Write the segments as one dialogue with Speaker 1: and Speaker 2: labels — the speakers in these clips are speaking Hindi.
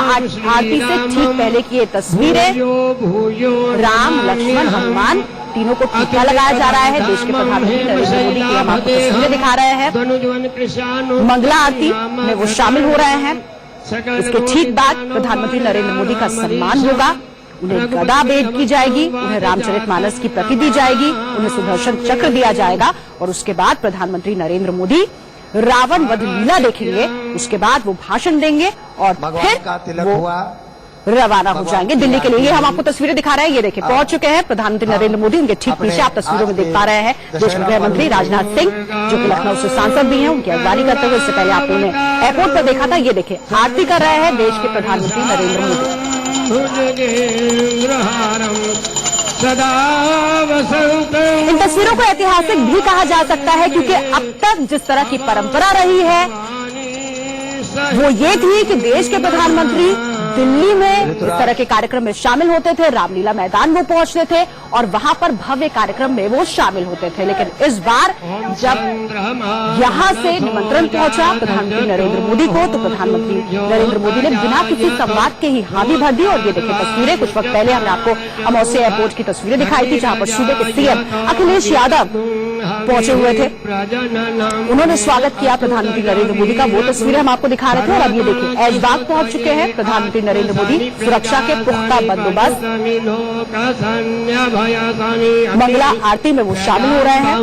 Speaker 1: आरती से ठीक पहले की ये तस्वीरें, राम लक्ष्मण हनुमान तीनों को टीका लगाया जा रहा है। देश के प्रधानमंत्री नरेंद्र मोदी की हम आपको तस्वीरें दिखा रहे हैं। मंगला आरती में वो शामिल हो रहे हैं। इसके ठीक बाद प्रधानमंत्री नरेंद्र मोदी का सम्मान होगा। उन्हें गदा भेंट की जाएगी, उन्हें रामचरितमानस की प्रति दी जाएगी, उन्हें सुदर्शन चक्र दिया जाएगा और उसके बाद प्रधानमंत्री नरेंद्र मोदी रावण वध लीला देखेंगे। उसके बाद वो भाषण देंगे और फिर वो रवाना हो जाएंगे दिल्ली के लिए। ये हम आपको तस्वीरें दिखा रहे हैं। ये देखिए पहुंच चुके हैं प्रधानमंत्री नरेंद्र मोदी। उनके ठीक पीछे आप तस्वीरों में देख पा रहे हैं देश के गृह मंत्री राजनाथ सिंह, जो कि लखनऊ से सांसद भी हैं। उनकी अगवानी करते हुए इससे पहले आपने उन्हें एयरपोर्ट पर देखा था। ये देखिए आरती कर रहे हैं देश के प्रधानमंत्री नरेंद्र मोदी। इन तस्वीरों को ऐतिहासिक भी कहा जा सकता है, क्योंकि अब तक जिस तरह की परंपरा रही है वो ये थी कि देश के प्रधानमंत्री दिल्ली में इस तरह के कार्यक्रम में शामिल होते थे। रामलीला मैदान वो पहुंचते थे और वहां पर भव्य कार्यक्रम में वो शामिल होते थे। लेकिन इस बार जब यहां से निमंत्रण पहुंचा प्रधानमंत्री नरेंद्र मोदी को, तो प्रधानमंत्री नरेंद्र मोदी ने बिना किसी संवाद के ही हामी भर दी। और ये देखिए तस्वीरें, कुछ वक्त पहले हमने आपको अमौसी एयरपोर्ट की तस्वीरें दिखाई थी, जहां पर सूबे के सीएम अखिलेश यादव पहुंचे हुए थे। उन्होंने स्वागत किया प्रधानमंत्री नरेंद्र मोदी का। वो तस्वीरें हम आपको दिखा रहे थे। और अब ये देखिए ऐशबाग पहुंच चुके हैं प्रधानमंत्री नरेंद्र मोदी। सुरक्षा के पुख्ता बंदोबस्त, मंगला आरती में वो शामिल हो रहे हैं।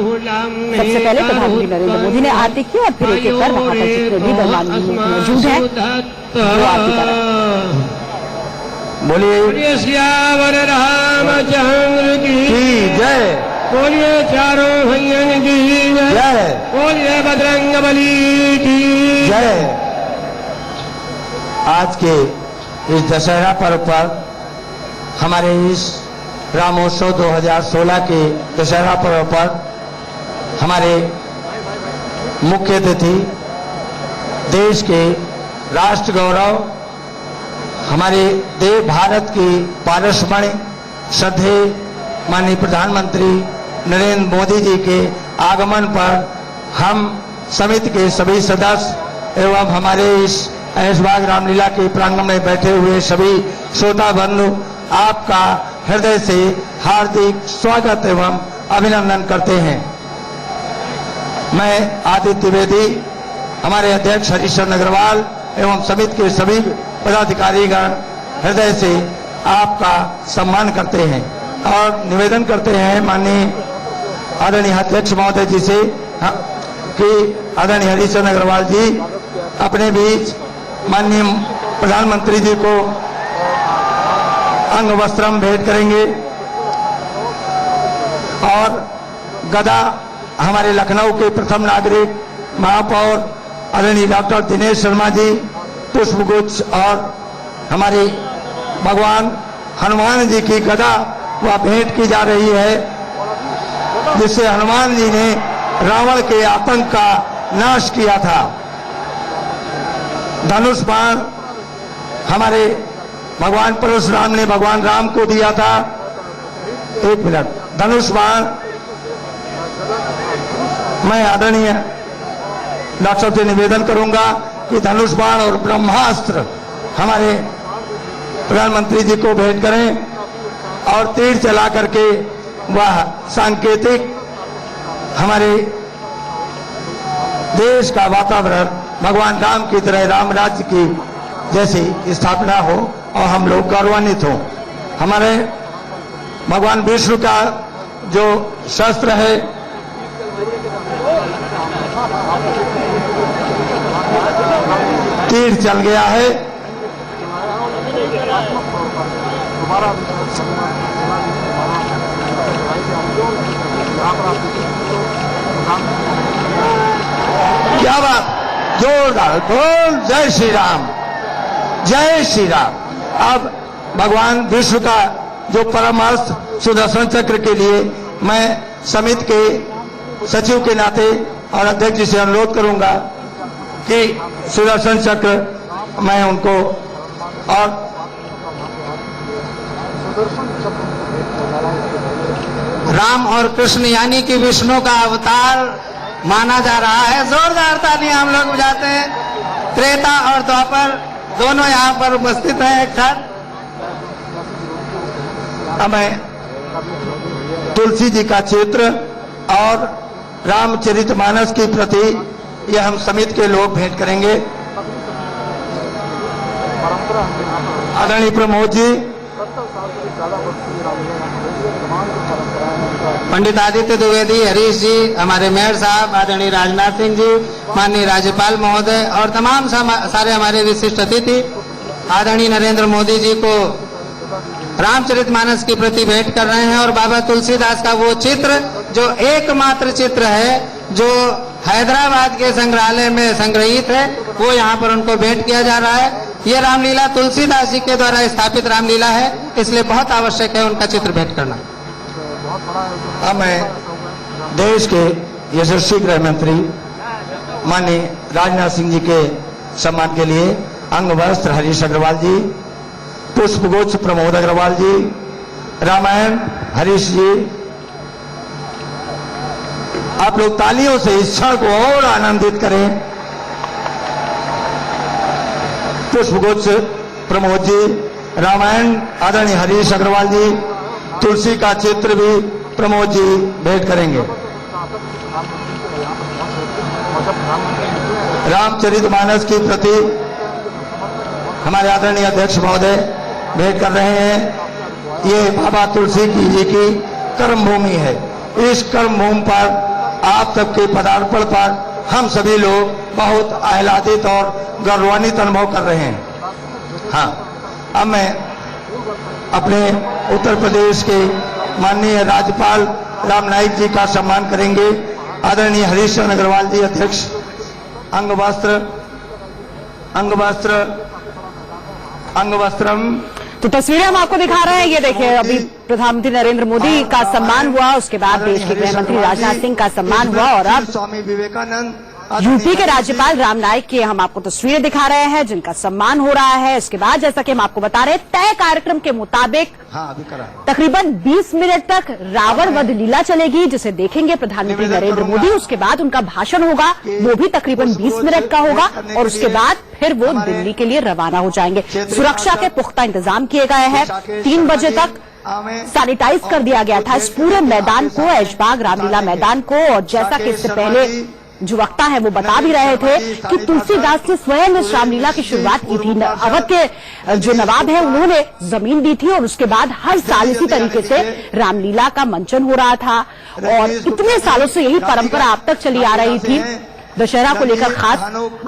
Speaker 1: सबसे पहले प्रधानमंत्री नरेंद्र मोदी ने आरती की और फिर एक एक कर वहां पर जितने भी गणमान्य लोग मौजूद हैं वो आरती कर रहे हैं।
Speaker 2: बोलिए सियावर रामचंद्र की जय, बोलिए चारों भैयन की जय, बोलिए बजरंग बली की जय। आज के इस दशहरा पर्व पर हमारे इस रामोत्सव 2016 के दशहरा पर्व पर हमारे मुख्य अतिथि देश के राष्ट्र गौरव, हमारे देश भारत की पारसमणि श्रद्धेय माननीय प्रधानमंत्री नरेंद्र मोदी जी के आगमन पर हम समिति के सभी सदस्य एवं हमारे इस ऐशबाग रामलीला के प्रांगण में बैठे हुए सभी श्रोता बंधु आपका हृदय से हार्दिक स्वागत एवं अभिनंदन करते हैं। मैं आदित्य द्विवेदी, हमारे अध्यक्ष हरिश्चंद्र अग्रवाल एवं समिति के सभी पदाधिकारीगण हृदय से आपका सम्मान करते हैं और निवेदन करते हैं माननीय आदरणीय अध्यक्ष महोदय जी से कि आदरणीय हरिश्चंद्र अग्रवाल जी अपने बीच माननीय प्रधानमंत्री जी को अंग वस्त्रम भेंट करेंगे और गदा हमारे लखनऊ के प्रथम नागरिक महापौर आदरणीय डॉक्टर दिनेश शर्मा जी पुष्पगुच्छ और हमारे भगवान हनुमान जी की गदा वह भेंट की जा रही है, जिससे हनुमान जी ने रावण के आतंक का नाश किया था। धनुष बाण हमारे भगवान परशुराम ने भगवान राम को दिया था। एक मिनट, धनुष बाण मैं आदरणीय डॉक्टर साहब से निवेदन करूंगा कि धनुष बाण और ब्रह्मास्त्र हमारे प्रधानमंत्री जी को भेंट करें और तीर चला करके वह सांकेतिक हमारे देश का वातावरण भगवान राम की तरह राम राज्य की जैसी स्थापना हो और हम लोग गौरवान्वित हों। हमारे भगवान विष्णु का जो शस्त्र है तीर चल गया है। क्या बात, जोरदार बोल जय श्री राम, जय श्री राम। अब भगवान विष्णु का जो परमास्त्र सुदर्शन चक्र के लिए मैं समिति के सचिव के नाते और अध्यक्ष जी से अनुरोध करूंगा कि सुदर्शन चक्र मैं उनको और
Speaker 3: राम और कृष्ण यानी कि विष्णु का अवतार माना जा रहा है। जोरदार तालियां हम लोग बजाते हैं। त्रेता और द्वापर दोनों यहाँ पर उपस्थित हैं एक साथ।
Speaker 2: हमें तुलसी जी का चित्र और रामचरितमानस की प्रति यह हम समिति के लोग भेंट करेंगे। आदरणीय प्रमोद जी,
Speaker 3: पंडित आदित्य द्विवेदी, हरीश जी, हमारे मेयर साहब, आदरणीय राजनाथ सिंह जी, माननीय राज्यपाल महोदय और तमाम सारे हमारे विशिष्ट अतिथि आदरणीय नरेंद्र मोदी जी को रामचरितमानस की प्रति भेंट कर रहे हैं। और बाबा तुलसीदास का वो चित्र जो एकमात्र चित्र है जो हैदराबाद के संग्रहालय में संग्रहित है, वो यहाँ पर उनको भेंट किया जा रहा है। ये रामलीला तुलसीदास जी के द्वारा स्थापित रामलीला है, इसलिए बहुत आवश्यक है उनका चित्र भेंट करना।
Speaker 2: हमें देश के यशस्वी गृह मंत्री माननीय राजनाथ सिंह जी के सम्मान के लिए अंग वस्त्र हरीश अग्रवाल जी, पुष्पगुच्छ प्रमोद अग्रवाल जी, रामायण हरीश जी। आप लोग तालियों से इस क्षण को और आनंदित करें। पुष्पगुच्छ प्रमोद जी, रामायण आदरणीय हरीश अग्रवाल जी, तुलसी का चित्र भी प्रमोद जी भेंट करेंगे। रामचरितमानस की प्रति हमारे आदरणीय अध्यक्ष महोदय भेंट कर रहे हैं। ये बाबा तुलसी जी की कर्म भूमि है। इस कर्म भूमि पर आप सबके पदार्पण पर हम सभी लोग बहुत आह्लादित और गौरवान्वित अनुभव कर रहे हैं। हाँ, अब मैं अपने उत्तर प्रदेश के माननीय राज्यपाल राम नाईक जी का सम्मान करेंगे। आदरणीय हरीश चंद्र अग्रवाल जी अध्यक्ष, अंगवस्त्रम।
Speaker 1: तो तस्वीरें हम आपको दिखा रहे हैं। ये देखिए, अभी प्रधानमंत्री नरेंद्र मोदी का सम्मान हुआ, उसके बाद देश के गृह मंत्री राजनाथ सिंह का सम्मान हुआ और अब
Speaker 2: स्वामी विवेकानंद
Speaker 1: यूपी के राज्यपाल राम नाईक की हम आपको तस्वीरें दिखा रहे हैं जिनका सम्मान हो रहा है। इसके बाद जैसा कि हम आपको बता रहे हैं, तय कार्यक्रम के मुताबिक तकरीबन 20 मिनट तक रावण वध लीला चलेगी, जिसे देखेंगे प्रधानमंत्री नरेंद्र मोदी। उसके बाद उनका भाषण होगा, वो भी तकरीबन 20 मिनट का होगा और उसके बाद फिर वो दिल्ली के लिए रवाना हो जाएंगे। सुरक्षा के पुख्ता इंतजाम किए गए हैं। 3 बजे तक सैनिटाइज कर दिया गया था इस पूरे मैदान को, ऐशबाग रामलीला मैदान को। और जैसा कि इससे पहले जो वक्ता है वो बता भी रहे थे कि तुलसीदास ने स्वयं इस रामलीला की शुरुआत की थी। अवध के जो नवाब है उन्होंने जमीन दी थी और उसके बाद हर साल इसी तरीके से रामलीला का मंचन हो रहा था और इतने सालों से यही परंपरा अब तक चली आ रही थी। दशहरा को लेकर खास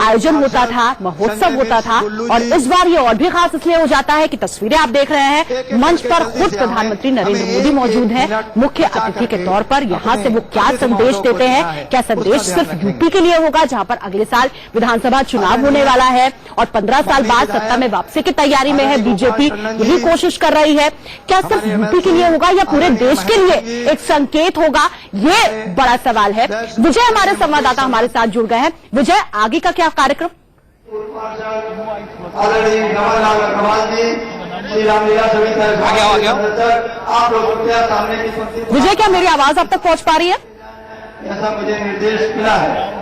Speaker 1: आयोजन होता था, महोत्सव होता था और इस बार ये और भी खास इसलिए हो जाता है कि तस्वीरें आप देख रहे हैं, मंच पर खुद प्रधानमंत्री नरेंद्र मोदी मौजूद हैं मुख्य अतिथि के तौर पर। यहाँ से वो क्या संदेश देते हैं, क्या संदेश सिर्फ यूपी के लिए होगा जहाँ पर अगले साल विधानसभा चुनाव होने वाला है और 15 साल बाद सत्ता में वापसी की तैयारी में है बीजेपी, यही कोशिश कर रही है। क्या सिर्फ यूपी के लिए होगा या पूरे देश के लिए एक संकेत होगा, ये बड़ा सवाल है। विजय हमारे संवाददाता हमारे साथ जुड़ गए हैं। विजय, आगे का क्या कार्यक्रम? विजय, क्या मेरी आवाज अब तक पहुंच पा रही है?
Speaker 2: ऐसा मुझे निर्देश मिला है।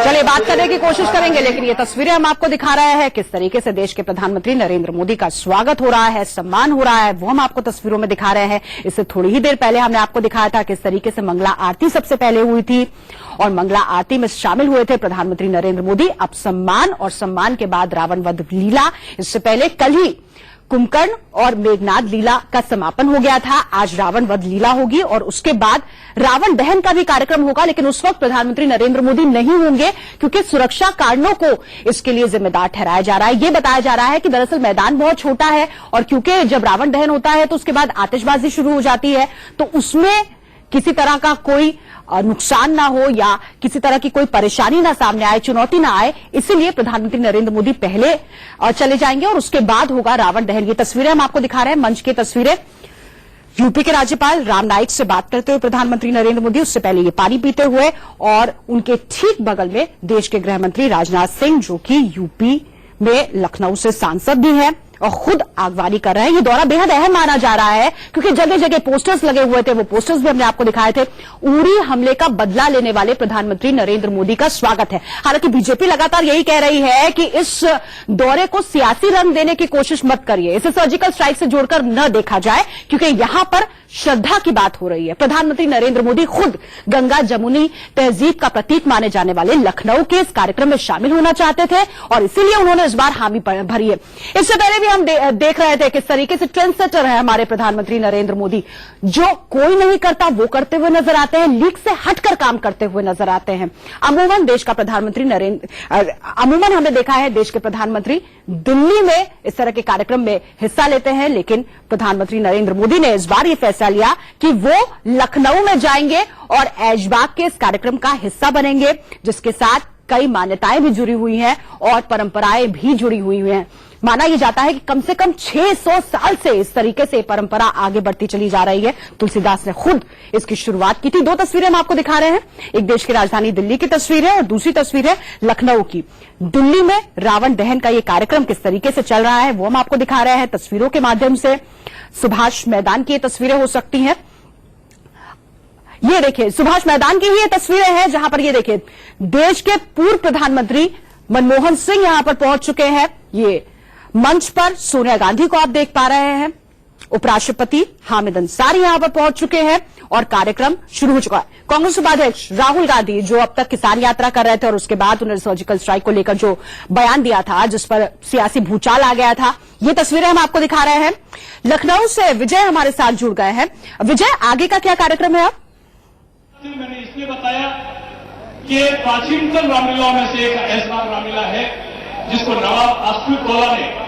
Speaker 1: चलिए बात करने की कोशिश करेंगे, लेकिन ये तस्वीरें हम आपको दिखा रहे हैं किस तरीके से देश के प्रधानमंत्री नरेंद्र मोदी का स्वागत हो रहा है, सम्मान हो रहा है, वो हम आपको तस्वीरों में दिखा रहे हैं। इससे थोड़ी ही देर पहले हमने आपको दिखाया था किस तरीके से मंगला आरती सबसे पहले हुई थी और मंगला आरती में शामिल हुए थे प्रधानमंत्री नरेंद्र मोदी। अब सम्मान और सम्मान के बाद रावण वध लीला। इससे पहले कल ही कुंभकर्ण और मेघनाद लीला का समापन हो गया था। आज रावण वध लीला होगी और उसके बाद रावण दहन का भी कार्यक्रम होगा, लेकिन उस वक्त प्रधानमंत्री नरेंद्र मोदी नहीं होंगे क्योंकि सुरक्षा कारणों को इसके लिए जिम्मेदार ठहराया जा रहा है। ये बताया जा रहा है कि दरअसल मैदान बहुत छोटा है और क्योंकि जब रावण दहन होता है तो उसके बाद आतिशबाजी शुरू हो जाती है, तो उसमें किसी तरह का कोई नुकसान ना हो या किसी तरह की कोई परेशानी ना सामने आए, चुनौती ना आए, इसीलिए प्रधानमंत्री नरेंद्र मोदी पहले चले जाएंगे और उसके बाद होगा रावण दहन। ये तस्वीरें हम आपको दिखा रहे हैं, मंच की तस्वीरें। यूपी के राज्यपाल राम नाईक से बात करते हुए प्रधानमंत्री नरेंद्र मोदी, उससे पहले ये पानी पीते हुए और उनके ठीक बगल में देश के गृह मंत्री राजनाथ सिंह, जो कि यूपी में लखनऊ से सांसद भी हैं और खुद आगवानी कर रहे हैं। ये दौरा बेहद अहम माना जा रहा है क्योंकि जगह जगह पोस्टर्स लगे हुए थे, वो पोस्टर्स भी हमने आपको दिखाए थे। उरी हमले का बदला लेने वाले प्रधानमंत्री नरेंद्र मोदी का स्वागत है। हालांकि बीजेपी लगातार यही कह रही है कि इस दौरे को सियासी रंग देने की कोशिश मत करिए, इसे सर्जिकल स्ट्राइक से जोड़कर न देखा जाए, क्योंकि यहां पर श्रद्धा की बात हो रही है। प्रधानमंत्री नरेंद्र मोदी खुद गंगा जमुनी तहजीब का प्रतीक माने जाने वाले लखनऊ के इस कार्यक्रम में शामिल होना चाहते थे और इसीलिए उन्होंने इस बार हामी भरी है। इससे पहले भी हम देख रहे थे किस तरीके से ट्रेंड सेटर है हमारे प्रधानमंत्री नरेंद्र मोदी, जो कोई नहीं करता वो करते हुए नजर आते हैं, लीक से हटकर काम करते हुए नजर आते हैं। अमूमन देश का प्रधानमंत्री अमूमन हमने देखा है देश के प्रधानमंत्री दिल्ली में इस तरह के कार्यक्रम में हिस्सा लेते हैं, लेकिन प्रधानमंत्री नरेंद्र मोदी ने इस बार यह फैसला लिया कि वो लखनऊ में जाएंगे और ऐशबाग के इस कार्यक्रम का हिस्सा बनेंगे, जिसके साथ कई मान्यताएं भी जुड़ी हुई हैं और परंपराएं भी जुड़ी हुई हैं। माना यह जाता है कि कम से कम 600 साल से इस तरीके से परंपरा आगे बढ़ती चली जा रही है। तुलसीदास ने खुद इसकी शुरुआत की थी। दो तस्वीरें हम आपको दिखा रहे हैं, एक देश की राजधानी दिल्ली की तस्वीर है और दूसरी तस्वीर है लखनऊ की। दिल्ली में रावण दहन का यह कार्यक्रम किस तरीके से चल रहा है वो हम आपको दिखा रहे हैं तस्वीरों के माध्यम से। सुभाष मैदान की ये तस्वीरें हो सकती हैं, ये देखिए सुभाष मैदान की ही ये तस्वीरें हैं जहां पर ये देखिए देश के पूर्व प्रधानमंत्री मनमोहन सिंह यहां पर पहुंच चुके हैं। ये मंच पर सोनिया गांधी को आप देख पा रहे हैं, उपराष्ट्रपति हामिद अंसारी यहां पर पहुंच चुके हैं और कार्यक्रम शुरू हो चुका है। कांग्रेस उपाध्यक्ष राहुल गांधी जो अब तक किसान यात्रा कर रहे थे और उसके बाद उन्होंने सर्जिकल स्ट्राइक को लेकर जो बयान दिया था जिस पर सियासी भूचाल आ गया था, ये तस्वीरें हम आपको दिखा रहे हैं। लखनऊ से विजय हमारे साथ जुड़ गए हैं। विजय, आगे का क्या कार्यक्रम है? अब
Speaker 4: मैंने इसलिए बताया कि प्राचीनतम रामलीला में से एक ऐसा रामलीला है जिसको नवाब आसिफउद्दौला ने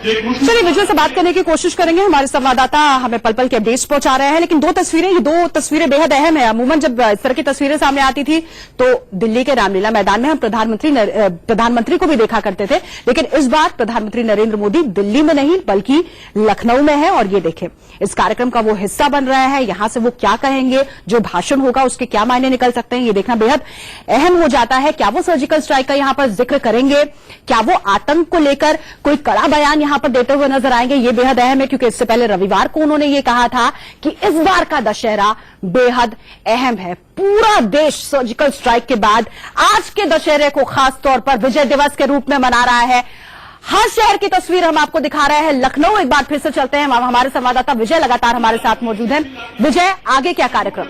Speaker 1: चलिए विजय से बात करने की कोशिश करेंगे। हमारे संवाददाता हमें पल पल के अपडेट्स पहुंचा रहे हैं, लेकिन ये दो तस्वीरें बेहद अहम है। अमूमन जब इस तरह की तस्वीरें सामने आती थी तो दिल्ली के रामलीला मैदान में हम प्रधानमंत्री को भी देखा करते थे, लेकिन इस बार प्रधानमंत्री नरेंद्र मोदी दिल्ली में नहीं बल्कि लखनऊ में है और ये देखें इस कार्यक्रम का वो हिस्सा बन रहा है। यहां से वो क्या कहेंगे, जो भाषण होगा उसके क्या मायने निकल सकते हैं, ये देखना बेहद अहम हो जाता है। क्या वो सर्जिकल स्ट्राइक का यहां पर जिक्र करेंगे, क्या वो आतंक को लेकर कोई कड़ा बयान यहां पर देते हुए नजर आएंगे, ये बेहद अहम है क्योंकि इससे पहले रविवार को उन्होंने ये कहा था कि इस बार का दशहरा बेहद अहम है। पूरा देश सर्जिकल स्ट्राइक के बाद आज के दशहरे को खास तौर पर विजय दिवस के रूप में मना रहा है। हर शहर की तस्वीर हम आपको दिखा रहे हैं। लखनऊ एक बार फिर से चलते हैं, हमारे संवाददाता विजय लगातार हमारे साथ मौजूद हैं। विजय, आगे क्या कार्यक्रम?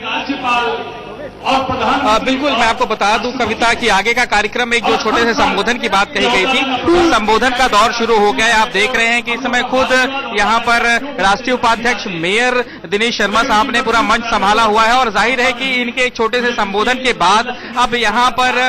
Speaker 4: राज्यपाल और प्रधान
Speaker 5: बिल्कुल, मैं आपको बता दूं कविता की आगे का कार्यक्रम एक जो छोटे से संबोधन की बात कही गई थी, उस संबोधन का दौर शुरू हो गया है। आप देख रहे हैं कि इस समय खुद यहां पर राष्ट्रीय उपाध्यक्ष मेयर दिनेश शर्मा साहब ने पूरा मंच संभाला हुआ है और जाहिर है कि इनके एक छोटे से संबोधन के बाद अब यहां पर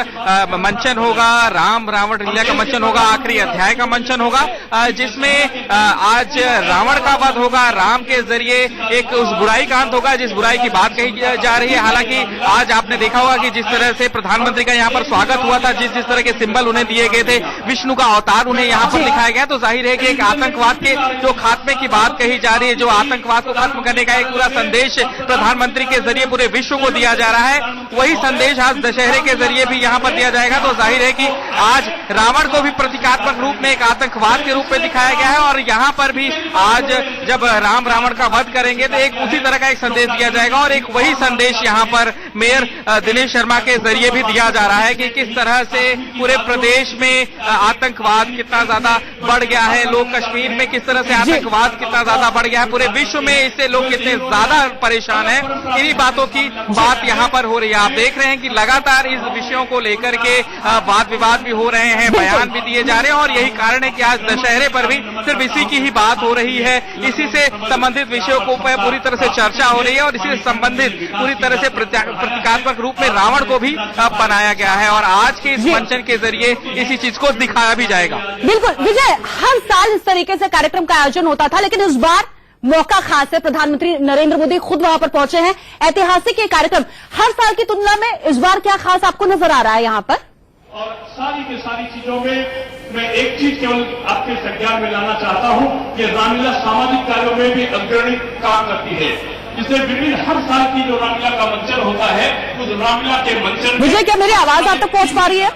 Speaker 5: मंचन होगा, राम रावण लीला का मंचन होगा, आखिरी अध्याय का मंचन होगा, जिसमें आज रावण का वध होगा, राम के जरिए एक उस बुराई का अंत होगा जिस बुराई की बात कही जा रही है। हालांकि आज आपने देखा होगा कि जिस तरह से प्रधानमंत्री का यहाँ पर स्वागत हुआ था, जिस तरह के सिंबल उन्हें दिए गए थे, विष्णु का अवतार उन्हें यहाँ पर दिखाया गया, तो जाहिर है कि एक आतंकवाद के जो खात्मे की बात कही जा रही है, जो आतंकवाद को खत्म करने का एक पूरा संदेश प्रधानमंत्री के जरिए पूरे विश्व को दिया जा रहा है, वही संदेश आज दशहरे के जरिए भी यहाँ पर दिया जाएगा। तो जाहिर है कि आज रावण को भी प्रतीकात्मक रूप में एक आतंकवाद के रूप में दिखाया गया है और यहाँ पर भी आज जब राम रावण का वध करेंगे तो एक उसी तरह का एक संदेश दिया जाएगा और एक वही संदेश यहाँ पर मेयर दिनेश शर्मा के जरिए भी दिया जा रहा है कि किस तरह से पूरे प्रदेश में आतंकवाद कितना ज्यादा बढ़ गया है, लोग कश्मीर में किस तरह से आतंकवाद कितना ज्यादा बढ़ गया है, पूरे विश्व में इससे लोग कितने ज्यादा परेशान हैं, इन्हीं बातों की बात यहाँ पर हो रही है। आप देख रहे हैं कि लगातार इस विषयों को लेकर के वाद विवाद भी हो रहे हैं, बयान भी दिए जा रहे हैं और यही कारण है कि आज दशहरे पर भी सिर्फ इसी की ही बात हो रही है, इसी से संबंधित विषयों को पूरी तरह से चर्चा हो रही है और इसी से संबंधित पूरी तरह से प्रतीकात्मक रूप में रावण को भी बनाया गया है और आज के इस मंचन के जरिए इसी चीज को दिखाया भी जाएगा।
Speaker 1: बिल्कुल विजय, हर साल इस तरीके से कार्यक्रम का आयोजन होता था, लेकिन इस बार मौका खास है, प्रधानमंत्री नरेंद्र मोदी खुद वहां पर पहुंचे हैं। ऐतिहासिक ये कार्यक्रम हर साल की तुलना में इस बार क्या खास आपको नजर आ रहा है यहाँ पर?
Speaker 4: और सारी की सारी चीजों में मैं एक चीज केवल आपके संज्ञान में लाना चाहता हूं कि रामलीला सामाजिक कार्यों में भी अग्रणी काम करती है, जिससे विभिन्न हर साल की जो रामलीला का मंचन होता है उस रामलीला के मंचन।
Speaker 1: विजय, क्या मेरी आवाज आप तक पहुंच पा रही है?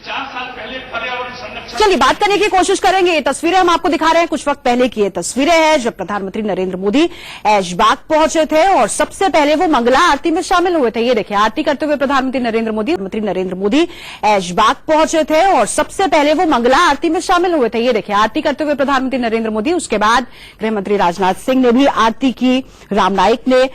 Speaker 4: 4 साल पहले पर्यावरण संरक्षण अच्छा।
Speaker 1: चलिए बात करने की कोशिश करेंगे। ये तस्वीरें हम आपको दिखा रहे हैं, कुछ वक्त पहले की ये तस्वीरें हैं जब प्रधानमंत्री नरेंद्र मोदी ऐशबाग पहुंचे थे और सबसे पहले वो मंगला आरती में शामिल हुए थे। ये देखिए आरती करते हुए प्रधानमंत्री नरेंद्र मोदी ऐशबाग पहुंचे थे और सबसे पहले वो मंगला आरती में शामिल हुए थे। ये देखिए आरती करते हुए प्रधानमंत्री नरेंद्र मोदी। उसके बाद गृहमंत्री राजनाथ सिंह ने भी आरती की, राम नाईक ने,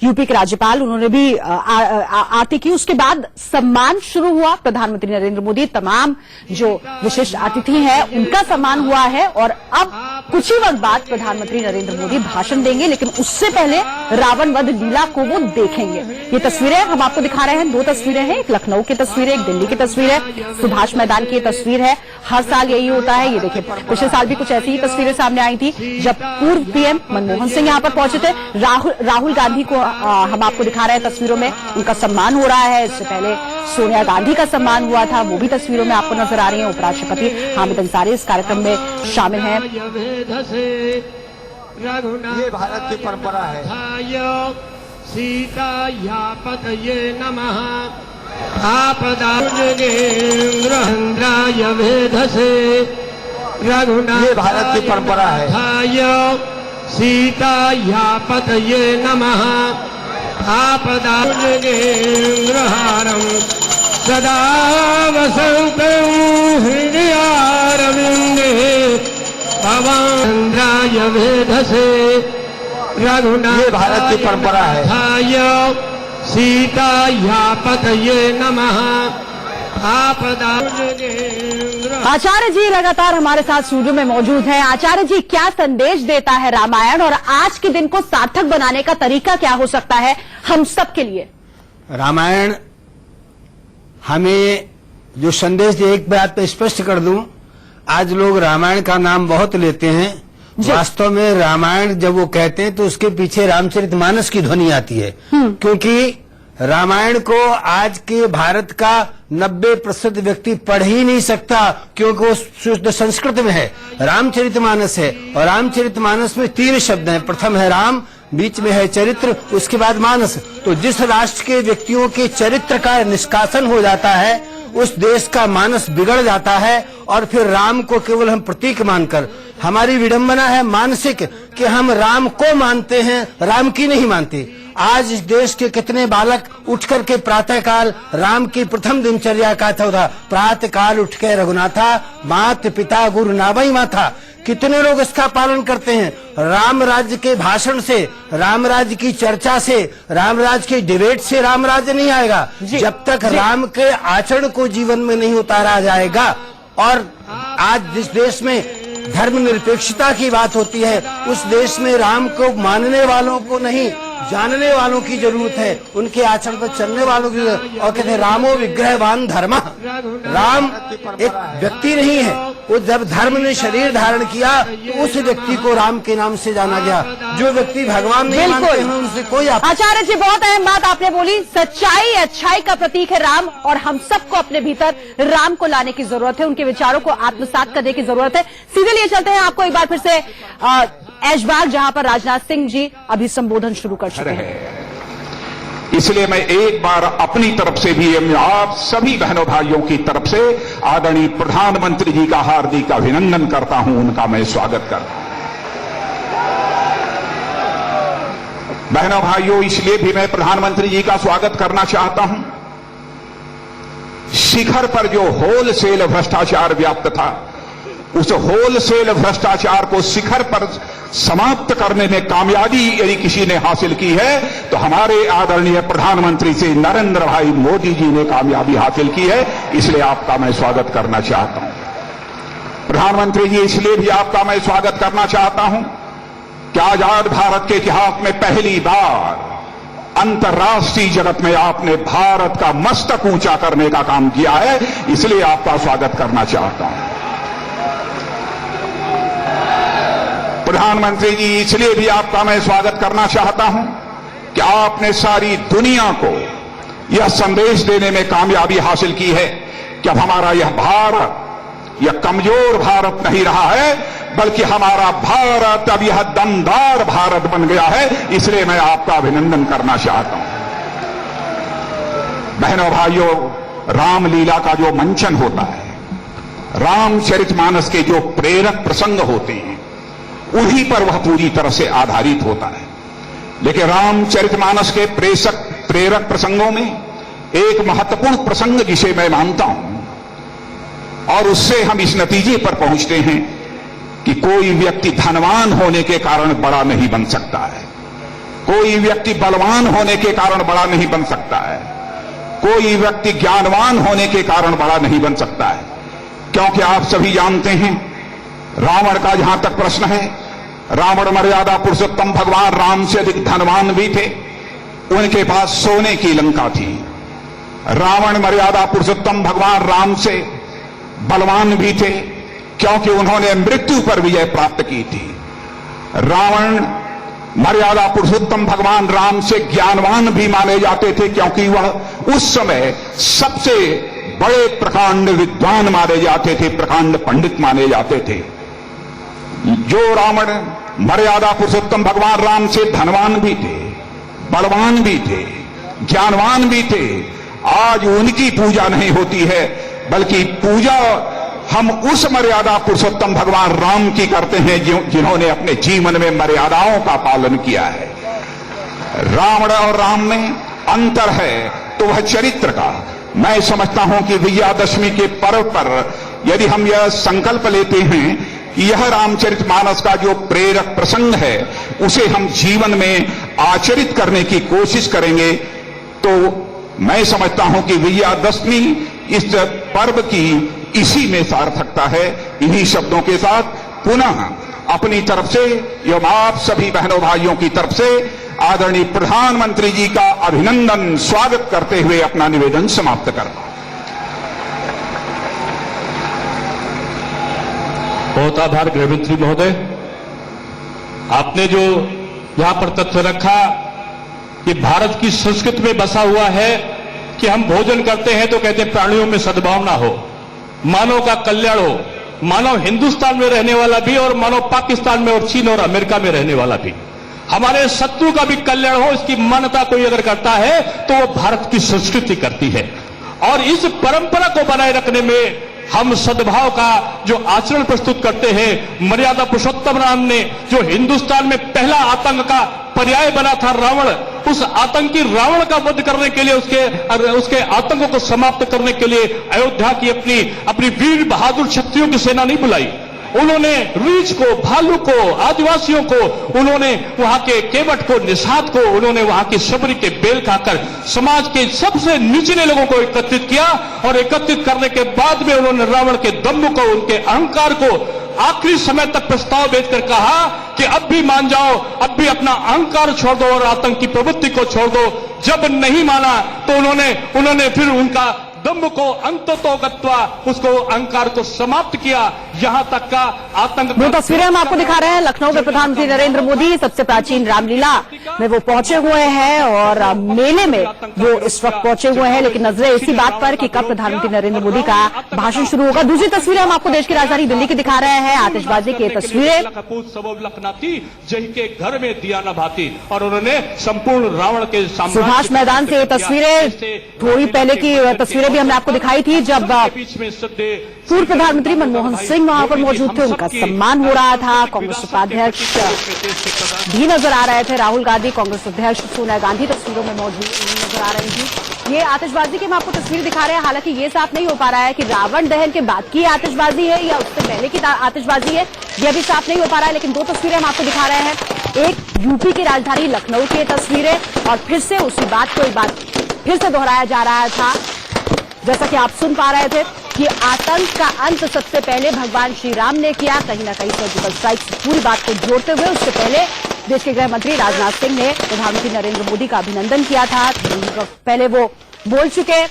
Speaker 1: यूपी के राज्यपाल, उन्होंने भी आरती की। उसके बाद सम्मान शुरू हुआ। प्रधानमंत्री नरेंद्र मोदी, तमाम जो विशिष्ट अतिथि हैं उनका सम्मान हुआ है और अब कुछ ही वक्त बाद प्रधानमंत्री नरेंद्र मोदी भाषण देंगे, लेकिन उससे पहले रावण वध लीला को वो देखेंगे। ये तस्वीरें हम आपको दिखा रहे हैं, दो तस्वीरें हैं, एक लखनऊ की तस्वीर है, एक दिल्ली की तस्वीर है, सुभाष मैदान की तस्वीर है। हर साल यही होता है। ये देखिए पिछले साल भी कुछ ऐसी ही तस्वीरें सामने आई थी जब पूर्व पीएम मनमोहन सिंह यहां पर पहुंचे थे। राहुल गांधी को हम आपको दिखा रहे हैं तस्वीरों में, उनका सम्मान हो रहा है। इससे पहले सोनिया गांधी का सम्मान हुआ था, वो भी तस्वीरों में आपको नजर आ रही है। उपराष्ट्रपति हामिद अंसारी इस कार्यक्रम में शामिल हैं।
Speaker 2: ये भारत की परंपरा है।
Speaker 3: सीतायापतये नमः आपदाग्रेन्द्रहन्द्राय वेधसे रघुनाथ।
Speaker 2: ये भारत की परंपरा है।
Speaker 3: सीतायापतये नमः आपदाग्रेन्द्रहारं सदा वसन्तं हृदयारविन्दे भवान्द्राय वेधसे रघुनाथ।
Speaker 2: ये भारत की परंपरा है।
Speaker 3: सीतायापतये नमः
Speaker 1: आचार्य जी लगातार हमारे साथ स्टूडियो में मौजूद हैं। आचार्य जी, क्या संदेश देता है रामायण और आज के दिन को सार्थक बनाने का तरीका क्या हो सकता है हम सब के लिए?
Speaker 6: रामायण हमें जो संदेश दे, एक बात पे स्पष्ट कर दूं, आज लोग रामायण का नाम बहुत लेते हैं। वास्तव में रामायण जब वो कहते हैं तो उसके पीछे रामचरितमानस की ध्वनि आती है, क्योंकि रामायण को आज के भारत का 90% व्यक्ति पढ़ ही नहीं सकता, क्योंकि वो शुद्ध संस्कृत में है। रामचरितमानस है और रामचरितमानस में 3 शब्द हैं। प्रथम है राम, बीच में है चरित्र, उसके बाद मानस। तो जिस राष्ट्र के व्यक्तियों के चरित्र का निष्कासन हो जाता है, उस देश का मानस बिगड़ जाता है और फिर राम को केवल हम प्रतीक मानकर, हमारी विडंबना है मानसिक कि हम राम को मानते हैं, राम की नहीं मानते। आज इस देश के कितने बालक उठ करके प्रातःकाल, राम की प्रथम दिनचर्या का था प्रातःकाल उठ के रघुनाथा मात पिता गुरु नावई माथा। कितने लोग इसका पालन करते हैं? राम राज्य के भाषण से, राम राज्य की चर्चा से, राम राज्य के डिबेट से राम राज्य नहीं आएगा जब तक राम के आचरण को जीवन में नहीं उतारा जाएगा। और आज जिस देश में धर्मनिरपेक्षता की बात होती है, उस देश में राम को मानने वालों को नहीं, जानने वालों की जरूरत है, उनके आचरण पर चलने वालों की जरूरत। और कहते हैं रामो विग्रहवान धर्म। राम एक व्यक्ति नहीं है, वो जब धर्म ने शरीर धारण किया तो उस व्यक्ति को राम के नाम से जाना गया। जो व्यक्ति भगवान नहीं मानते हैं उनसे कोई
Speaker 1: आचार्य जी, बहुत अहम बात आपने बोली। सच्चाई अच्छाई का प्रतीक है राम और हम सबको अपने भीतर राम को लाने की जरूरत है, उनके विचारों को आत्मसात करने की जरूरत है। सीधे लिए चलते हैं आपको एक बार फिर से ऐशबाग, जहां पर राजनाथ सिंह जी अभी संबोधन शुरू कर चुके हैं।
Speaker 7: इसलिए मैं एक बार अपनी तरफ से भी, आप सभी बहनों भाइयों की तरफ से आदरणीय प्रधानमंत्री जी का हार्दिक अभिनंदन करता हूं, उनका मैं स्वागत करता हूं। बहनों भाइयों, इसलिए भी मैं प्रधानमंत्री जी का स्वागत करना चाहता हूं, शिखर पर जो होलसेल भ्रष्टाचार व्याप्त था, उस होलसेल भ्रष्टाचार को शिखर पर समाप्त करने में कामयाबी यदि किसी ने हासिल की है तो हमारे आदरणीय प्रधानमंत्री श्री नरेंद्र भाई मोदी जी ने कामयाबी हासिल की है। इसलिए आपका मैं स्वागत करना चाहता हूं। प्रधानमंत्री जी, इसलिए भी आपका मैं स्वागत करना चाहता हूं कि आजाद भारत के इतिहास में पहली बार अंतर्राष्ट्रीय जगत में आपने भारत का मस्तक ऊंचा करने का काम किया है, इसलिए आपका स्वागत करना चाहता हूं। प्रधानमंत्री जी, इसलिए भी आपका मैं स्वागत करना चाहता हूं कि आपने सारी दुनिया को यह संदेश देने में कामयाबी हासिल की है कि अब हमारा यह भारत यह कमजोर भारत नहीं रहा है, बल्कि हमारा भारत अब यह दमदार भारत बन गया है। इसलिए मैं आपका अभिनंदन करना चाहता हूं। बहनों भाइयों, रामलीला का जो मंचन होता है, रामचरितमानस के जो प्रेरक प्रसंग होते हैं उन्हीं पर वह पूरी तरह से आधारित होता है। लेकिन रामचरितमानस के प्रेरक प्रसंगों में एक महत्वपूर्ण प्रसंग जिसे मैं मानता हूं और उससे हम इस नतीजे पर पहुंचते हैं कि कोई व्यक्ति धनवान होने के कारण बड़ा नहीं बन सकता है, कोई व्यक्ति बलवान होने के कारण बड़ा नहीं बन सकता है, कोई व्यक्ति ज्ञानवान होने के कारण बड़ा नहीं बन सकता है। क्योंकि आप सभी जानते हैं रावण का जहां तक प्रश्न है, रावण मर्यादा पुरुषोत्तम भगवान राम से अधिक धनवान भी थे, उनके पास सोने की लंका थी। रावण मर्यादा पुरुषोत्तम भगवान राम से बलवान भी थे क्योंकि उन्होंने मृत्यु पर विजय प्राप्त की थी। रावण मर्यादा पुरुषोत्तम भगवान राम से ज्ञानवान भी माने जाते थे क्योंकि वह उस समय सबसे बड़े प्रकांड विद्वान माने जाते थे, प्रकांड पंडित माने जाते थे। जो रावण मर्यादा पुरुषोत्तम भगवान राम से धनवान भी थे, बलवान भी थे, ज्ञानवान भी थे, आज उनकी पूजा नहीं होती है, बल्कि पूजा हम उस मर्यादा पुरुषोत्तम भगवान राम की करते हैं जिन्होंने अपने जीवन में मर्यादाओं का पालन किया है। रावण और राम में अंतर है तो वह चरित्र का। मैं समझता हूं कि विजयादशमी के पर्व पर यदि हम यह संकल्प लेते हैं कि यह रामचरितमानस का जो प्रेरक प्रसंग है उसे हम जीवन में आचरित करने की कोशिश करेंगे, तो मैं समझता हूं कि विजयादशमी इस पर्व की इसी में सार्थकता है। इन्हीं शब्दों के साथ पुनः अपनी तरफ से एवं आप सभी बहनों भाइयों की तरफ से आदरणीय प्रधानमंत्री जी का अभिनंदन स्वागत करते हुए अपना निवेदन समाप्त करता हूं।
Speaker 4: बहुत आभार गृहमंत्री महोदय, आपने जो यहां पर तथ्य रखा कि भारत की संस्कृति में बसा हुआ है कि हम भोजन करते हैं तो कहते हैं प्राणियों में सद्भावना हो, मानव का कल्याण हो, मानव हिंदुस्तान में रहने वाला भी और मानव पाकिस्तान में और चीन और अमेरिका में रहने वाला भी, हमारे शत्रु का भी कल्याण हो, इसकी मान्यता कोई अगर करता है तो वो भारत की संस्कृति करती है। और इस परंपरा को बनाए रखने में हम सद्भाव का जो आचरण प्रस्तुत करते हैं, मर्यादा पुरुषोत्तम राम ने जो हिंदुस्तान में पहला आतंक का पर्याय बना था रावण, उस आतंकी रावण का वध करने के लिए, उसके आतंकों को समाप्त करने के लिए अयोध्या की अपनी वीर बहादुर क्षत्रियों की सेना नहीं बुलाई। उन्होंने रीछ को, भालू को, आदिवासियों को, उन्होंने वहां के केवट को, निषाद को, उन्होंने वहां की सबरी के बेल खाकर समाज के सबसे निचले लोगों को एकत्रित किया और एकत्रित करने के बाद में उन्होंने रावण के दम्भ को, उनके अहंकार को आखिरी समय तक प्रस्ताव भेजकर कहा कि अब भी मान जाओ, अब भी अपना अहंकार छोड़ दो और आतंकी प्रवृत्ति को छोड़ दो। जब नहीं माना तो उन्होंने फिर उनका दम्भ को अंततः गत्वा उसको अहंकार को समाप्त किया, यहां तक का आतंक।
Speaker 1: वो तस्वीरें हम आपको दिखा रहे हैं। लखनऊ में प्रधानमंत्री नरेंद्र मोदी सबसे प्राचीन रामलीला में वो पहुंचे हुए हैं और मेले में वो इस वक्त पहुंचे हुए हैं, लेकिन नजरें इसी बात पर कि कब प्रधानमंत्री नरेंद्र मोदी का भाषण शुरू होगा। दूसरी तस्वीरें हम आपको देश की राजधानी दिल्ली की दिखा रहे हैं। आतिशबाजी की तस्वीरें,
Speaker 4: जही के घर में दिया न भाती, और उन्होंने संपूर्ण रावण के
Speaker 1: सुभाष मैदान से ये तस्वीरें, थोड़ी पहले की तस्वीरें भी हमने आपको दिखाई थी जब पूर्व प्रधानमंत्री मनमोहन सिंह वहां पर मौजूद थे, उनका सम्मान हो रहा था। कांग्रेस उपाध्यक्ष भी नजर आ रहे थे, राहुल गांधी, कांग्रेस अध्यक्ष सोनिया गांधी तस्वीरों में मौजूद नजर आ रही थी। ये आतिशबाजी की हम आपको तस्वीर दिखा रहे हैं। हालांकि ये साफ नहीं हो पा रहा है कि रावण दहन के बाद की आतिशबाजी है या उससे पहले की आतिशबाजी है, यह भी साफ नहीं हो पा रहा है। लेकिन दो तस्वीरें हम आपको दिखा रहे हैं, एक यूपी की राजधानी लखनऊ की तस्वीरें और फिर से उसी बात को एक बार फिर से दोहराया जा रहा था, जैसा कि आप सुन पा रहे थे कि आतंक का अंत सबसे पहले भगवान श्री राम ने किया। कहीं ना कहीं सर्जिकल स्ट्राइक पूरी बात को जोड़ते हुए उससे पहले देश के गृह मंत्री राजनाथ सिंह ने प्रधानमंत्री नरेंद्र मोदी का अभिनंदन किया था। पहले वो बोल चुके,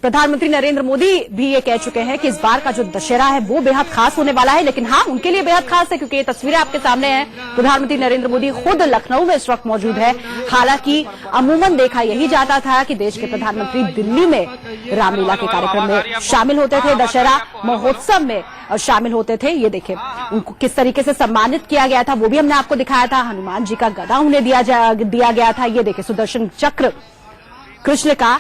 Speaker 1: प्रधानमंत्री नरेंद्र मोदी भी ये कह चुके हैं कि इस बार का जो दशहरा है वो बेहद खास होने वाला है। लेकिन हाँ, उनके लिए बेहद खास है क्योंकि ये तस्वीरें आपके सामने हैं। प्रधानमंत्री नरेंद्र मोदी खुद लखनऊ में इस वक्त मौजूद है। हालांकि अमूमन देखा यही जाता था कि देश के प्रधानमंत्री दिल्ली में रामलीला के कार्यक्रम में शामिल होते थे, दशहरा महोत्सव में शामिल होते थे। ये देखें उनको किस तरीके से सम्मानित किया गया था, वो भी हमने आपको दिखाया था। हनुमान जी का गदा उन्हें दिया गया था। ये देखें सुदर्शन चक्र कृष्ण का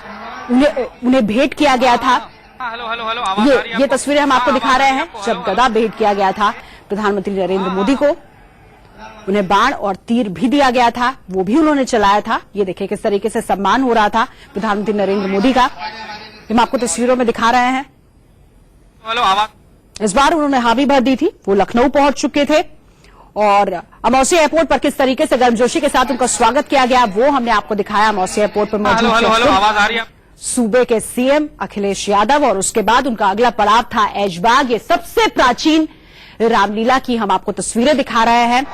Speaker 1: उन्हें भेंट किया गया था।
Speaker 5: हेलो हेलो हेलो, आवाज आ रही है
Speaker 1: ये
Speaker 5: आपको?
Speaker 1: तस्वीरें हम आपको
Speaker 5: हाँ,
Speaker 1: दिखा
Speaker 5: आवाज आ
Speaker 1: रहे
Speaker 5: रही है
Speaker 1: हैं
Speaker 5: आपको?
Speaker 1: जब
Speaker 5: हेलो,
Speaker 1: गदा भेंट किया गया था प्रधानमंत्री नरेंद्र मोदी को। उन्हें बाण और तीर भी दिया गया था, वो भी उन्होंने चलाया था। ये देखिए किस तरीके से सम्मान हो रहा था प्रधानमंत्री नरेंद्र मोदी का। हम आपको तस्वीरों में दिखा रहे हैं।
Speaker 5: हेलो, आवाज।
Speaker 1: इस बार उन्होंने हामी भर दी थी, वो लखनऊ पहुंच चुके थे और अमौसी एयरपोर्ट पर किस तरीके से गर्मजोशी के साथ उनका स्वागत किया गया वो हमने आपको दिखाया। अमौसी एयरपोर्ट पर
Speaker 5: हेलो हेलो हेलो,
Speaker 1: मौजूद
Speaker 5: आवाज आ रही है?
Speaker 1: सूबे के सीएम अखिलेश यादव और उसके बाद उनका अगला पड़ाव था ऐशबाग। ये सबसे प्राचीन रामलीला की हम आपको तस्वीरें दिखा रहे हैं।